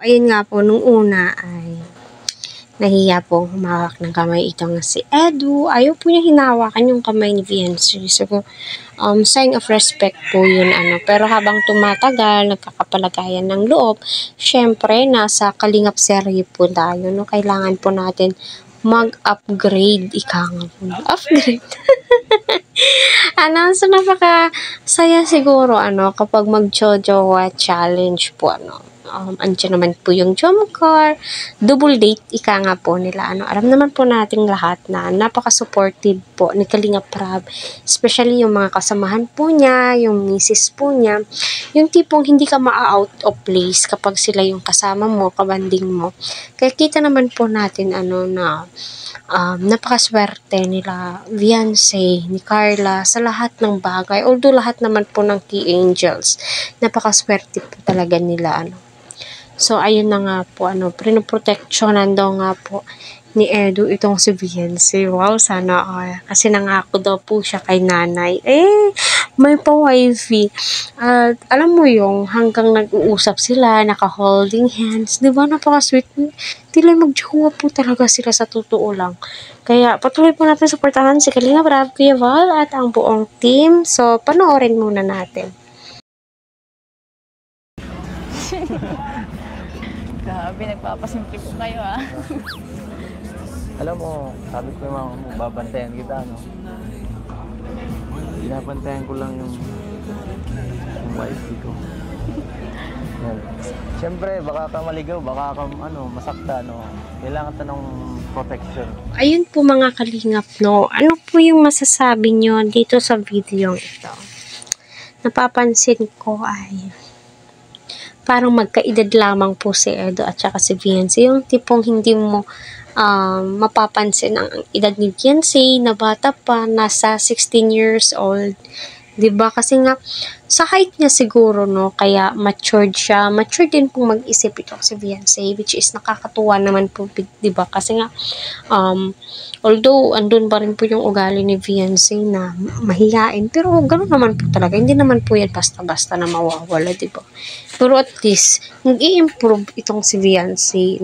Ayun nga po, nung una ay nahiya po humawak ng kamay itong si Edu. Ayaw po niya hinawakan yung kamay ni Viancy. So, sign of respect po yun. Pero habang tumatagal, nagkakapalagayan ng loob, syempre, nasa Kalingap serye po tayo. No? Kailangan po natin mag-upgrade. Ika nga po. Upgrade. So napaka-saya siguro, kapag mag-jojowa challenge po, andyan naman po yung Jomcar, double date, ika nga po nila, alam naman po nating lahat na napaka-supportive po ni Kalingap Rab, especially yung mga kasamahan po niya, yung misis po niya, yung tipong hindi ka ma-out of place kapag sila yung kasama mo, kabanding mo. Kaya kita naman po natin, na napakaswerte nila Viancy, ni Carla sa lahat ng bagay, although lahat naman po ng key angels napakaswerte po talaga nila. So ayun na nga po, pinoproteksyonan daw nga po ni Edu itong si Viancy. Wow, sana kasi nangako daw po siya kay nanay. May pa-wifey. At alam mo yung hanggang nag-uusap sila, naka-holding hands, di ba, napaka-sweet. Tila mag-jowa po talaga sila sa totoo lang. Kaya patuloy po natin supportahan si Kalingap Rab, Kuya Val, at ang buong team. So panoorin muna natin. Grabe, nagpapasimple po kayo Alam mo, sabi ko naman, babantayan kita, Binabantayan ko lang yung wifey ko. Yan. Siyempre, baka ka maligaw, baka ka masakta, Kailangan ng protection. Ayun po mga kalingap, Ano po yung masasabi nyo dito sa video ito? Napapansin ko ay parang magkaedad lamang po si Edu at saka si Viancy. Yung tipong hindi mo mapapansin ang edad ni Viancy na bata pa, nasa 16 years old. 'Di ba? Kasi nga sa height niya siguro, kaya matured siya. Matured din po mag-isip ito si Viancy, which is nakakatuwa naman po, 'di ba? Kasi nga although andun pa rin po yung ugali ni Viancy na mahiyain, pero gano'n naman po talaga. Hindi naman po yan basta-basta na mawawala, 'di ba? Pero at least nag-i-improve itong si Viancy,